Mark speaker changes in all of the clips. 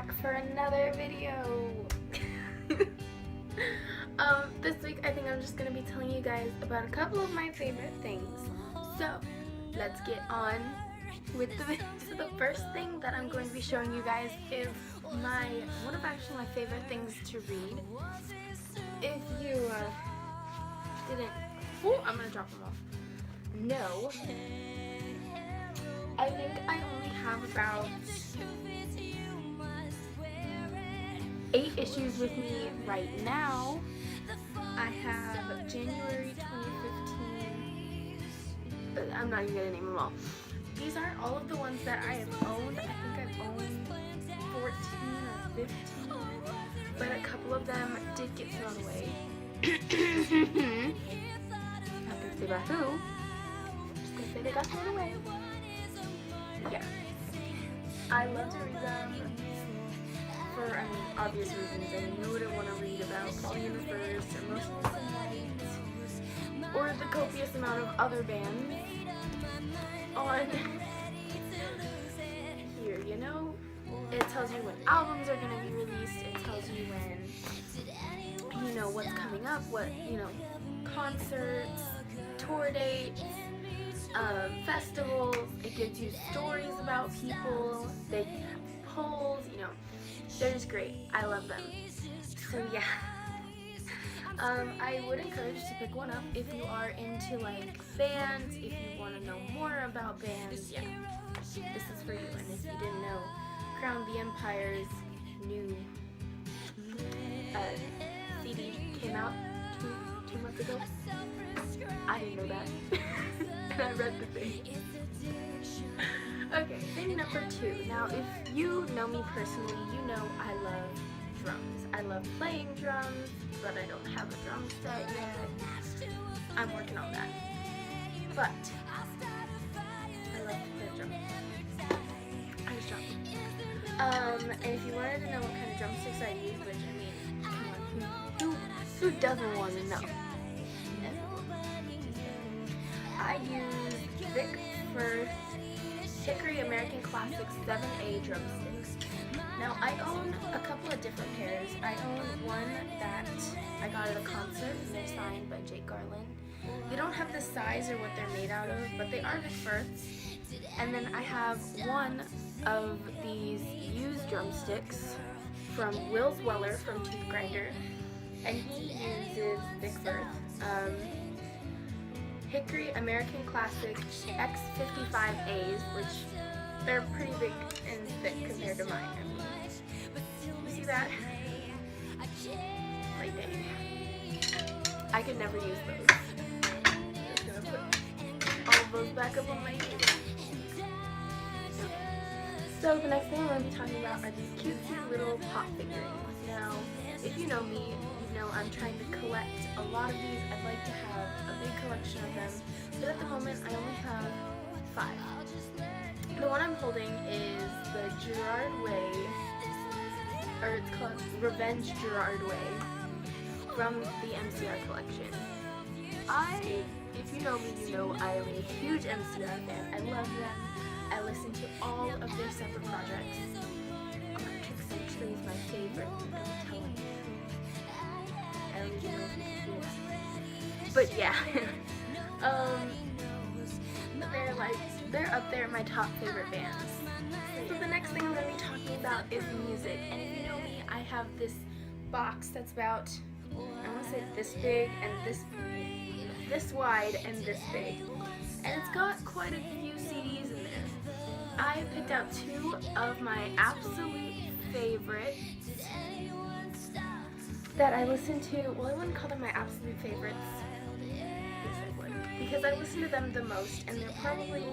Speaker 1: back for another video. This week I think I'm just going to be telling you guys about a couple of my favorite things. So, let's get on with the video. So the first thing that I'm going to be showing you guys is one of actually my favorite things to read. If you didn't, I'm going to drop them off. No, I think I only have about 8 issues with me right now. I have January 2015, but I'm not even going to name them all. These aren't all of the ones that I have owned. I think I've owned 14 or 15, but a couple of them did get thrown away. Not gonna say by who, just gonna say they got thrown away. Yeah, I love to read them for, obvious reasons. You wouldn't want to read about Paul Universe or Motionless in White or the copious amount of other bands on here, you know? It tells you when albums are going to be released, it tells you when, what's coming up, concerts, tour dates, festivals. It gives you stories about people, they have polls, they're just great. I love them. So yeah. I would encourage you to pick one up if you are into bands, if you want to know more about bands. Yeah, this is for you. And if you didn't know, Crown the Empire's new CD came out two months ago. I didn't know that. And I read the thing. Okay, thing number 2. Now, if you know me personally, you know I love drums. I love playing drums, but I don't have a drum set yet. I'm working on that. But I love to play drums. I just dropped it. And if you wanted to know what kind of drumsticks I use, which come on, who doesn't want to know? I use Vic Firth Hickory American Classics 7A drumsticks. Now, I own a couple of different pairs. I own one that I got at a concert, and they're signed by Jake Garland. They don't have the size or what they're made out of, but they are Vic Firths. And then I have one of these used drumsticks from Will Weller from Tooth Grinder, and he uses Vic Firth Hickory American Classic X55As, which they're pretty big and thick compared to mine. You see that? Like, dang. I could never use those. I'm just gonna put all of those back up on my table. So the next thing I'm going to be talking about are these cutesy little pop figurines. Now, if you know me, you know I'm trying to collect a lot of these. I'd like to have a big collection of them, but at the moment I only have 5. The one I'm holding is the Gerard Way, or it's called Revenge Gerard Way, from the MCR collection. If you know me, you know I am a huge MCR fan. I love them. I listen to all of their separate projects. Electric Century is my favorite. Don't tell me. I don't even know if you do. But yeah. They're up there in my top favorite bands. So the next thing I'm going to be talking about is music. And if you know me, I have this box that's about, I want to say this big and this wide and this big. And it's got quite a few CDs in there. I picked out 2 of my absolute favorites that I listen to. Well, I wouldn't call them my absolute favorites. Yes, I would. Because I listen to them the most, and they're probably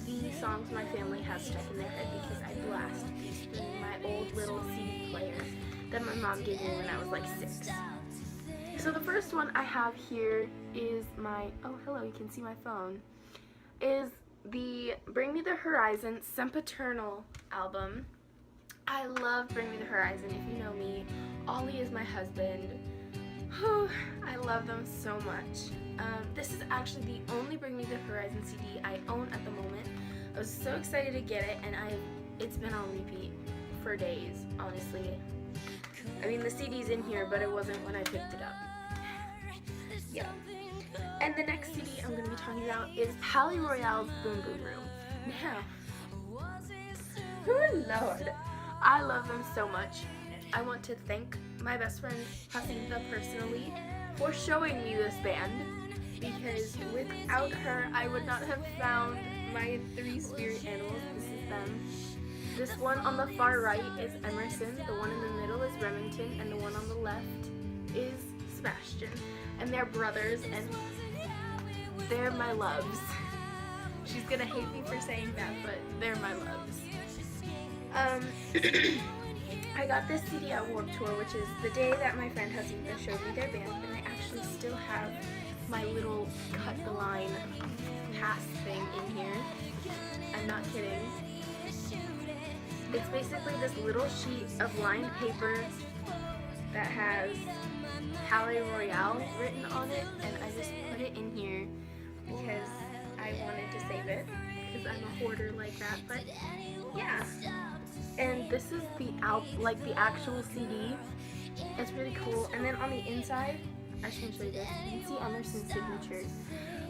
Speaker 1: the songs my family has stuck in their head because I blast these through my old little CD player that my mom gave me when I was like 6. So the first one I have here is oh hello, you can see my phone, is the Bring Me the Horizon Sempiternal album. I love Bring Me the Horizon. If you know me, Ollie is my husband. I love them so much. This is actually the only Bring Me the Horizon CD I own at the moment. I was so excited to get it, and it's been on repeat for days, honestly. I mean, the CD's in here, but it wasn't when I picked it up. Yeah. And the next CD I'm going to be talking about is Hallie Royale's Boom Boom Room. Now, oh Lord, I love them so much. I want to thank my best friend Jacinta personally for showing me this band, because without her I would not have found my 3 spirit animals. This is them. This one on the far right is Emerson, the one in the middle is Remington, and the one on the left is Sebastian. And they're brothers, and they're my loves. She's gonna hate me for saying that, but they're my loves. I got this CD at Warped Tour, which is the day that my friend Jacinta showed me their band, and I actually still have my little cut the line pass thing in here. I'm not kidding. It's basically this little sheet of lined paper that has Hallie Royale written on it, and I just put it in here because I wanted to save it, because I'm a hoarder like that. But yeah, and this is the actual CD. It's really cool. And then on the inside, I should show you this. You can see Emerson's signature,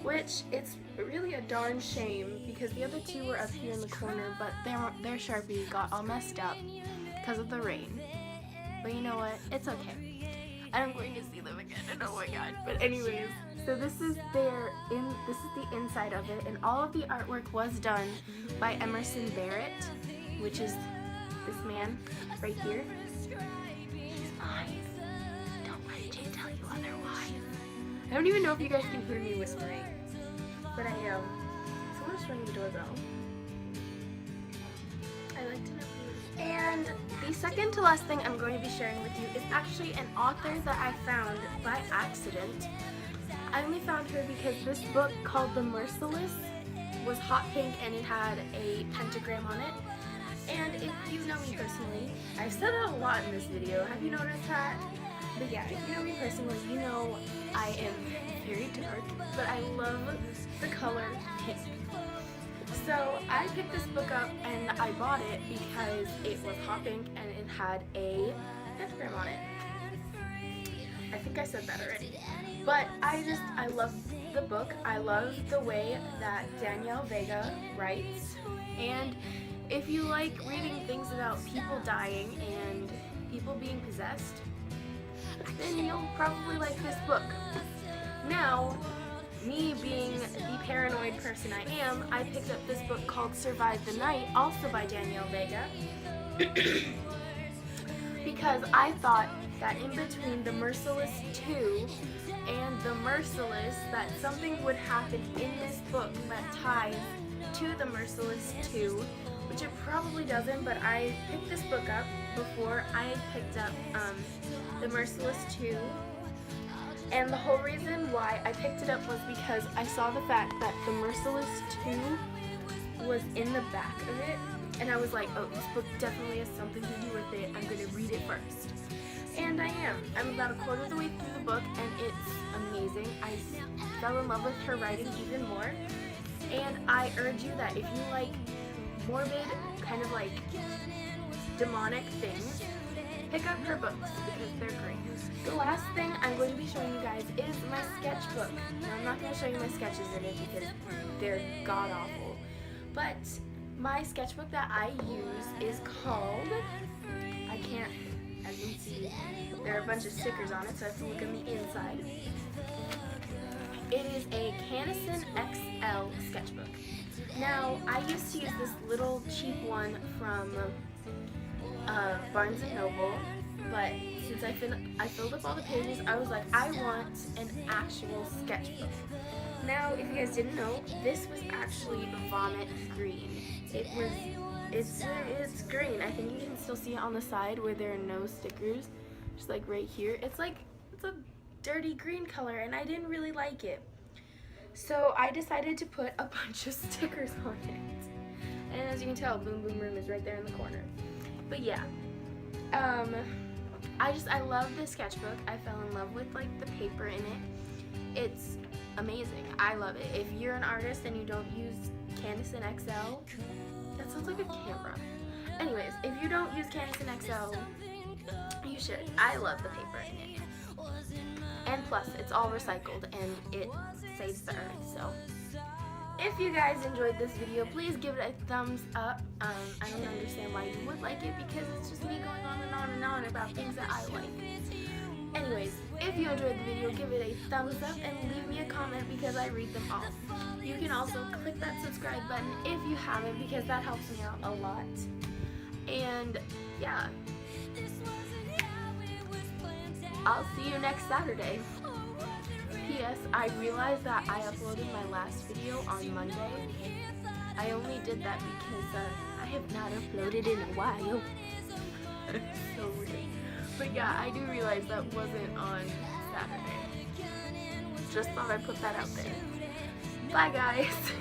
Speaker 1: which it's really a darn shame because the other 2 were up here in the corner, but their Sharpie got all messed up because of the rain. But you know what? It's okay. I'm going to see them again, and oh my god. But anyways, so this is the inside of it, and all of the artwork was done by Emerson Barrett, which is this man right here. His eyes. Don't let Jay tell you otherwise. I don't even know if you guys can hear me whispering, but I am. Someone's ringing the doorbell. I like to know who. And the second to last thing I'm going to be sharing with you is actually an author that I found by accident. I only found her because this book called The Merciless was hot pink and it had a pentagram on it. And if you know me personally, I've said it a lot in this video. Have you noticed that? But yeah, if you know me personally, you know I am very dark, but I love the color pink. So I picked this book up and I bought it because it was hot pink and it had a pentagram on it. I think I said that already. But I love the book. I love the way that Danielle Vega writes. And if you like reading things about people dying and people being possessed, then you'll probably like this book. Now, me being the paranoid person I am, I picked up this book called Survive the Night, also by Danielle Vega, because I thought that in between The Merciless 2 and The Merciless, that something would happen in this book that ties to The Merciless 2, which it probably doesn't, but I picked this book up before I picked up The Merciless 2. And the whole reason why I picked it up was because I saw the fact that The Merciless 2 was in the back of it, and I was like, oh, this book definitely has something to do with it. I'm going to read it first. And I am. I'm about a quarter of the way through the book, and it's amazing. I fell in love with her writing even more. And I urge you that if you like morbid, kind of like demonic things, pick up her books because they're great. The last thing I'm going to be showing you guys is my sketchbook. Now, I'm not going to show you my sketches in it because they're god-awful. But my sketchbook that I use is called, as you can see, there are a bunch of stickers on it, so I have to look on the inside. It is a Canison XL sketchbook. Now, I used to use this little cheap one from Barnes & Noble, but since I filled up all the pages, I was like, I want an actual sketchbook. Now, if you guys didn't know, this was actually vomit green. It's green. I think you can still see it on the side where there are no stickers, just like right here. It's a dirty green color, and I didn't really like it. So I decided to put a bunch of stickers on it. And as you can tell, Boom Boom Room is right there in the corner. But yeah, I love this sketchbook. I fell in love with like the paper in it. It's amazing. I love it. If you're an artist and you don't use Canison XL, that sounds like a camera. anyways, if you don't use Canvas and Excel, you should. I love the paper in it. And plus, it's all recycled and it saves the earth, so. If you guys enjoyed this video, please give it a thumbs up. I don't understand why you would like it because it's just me going on and on and on about things that I like. Anyways, if you enjoyed the video, give it a thumbs up and leave me a comment because I read them all. You can also click that subscribe button if you haven't because that helps me out a lot. And yeah, I'll see you next Saturday. P.S. I realized that I uploaded my last video on Monday. I only did that because I have not uploaded in a while. So weird. But yeah, I do realize that wasn't on Saturday. Just thought I'd put that out there. Bye guys!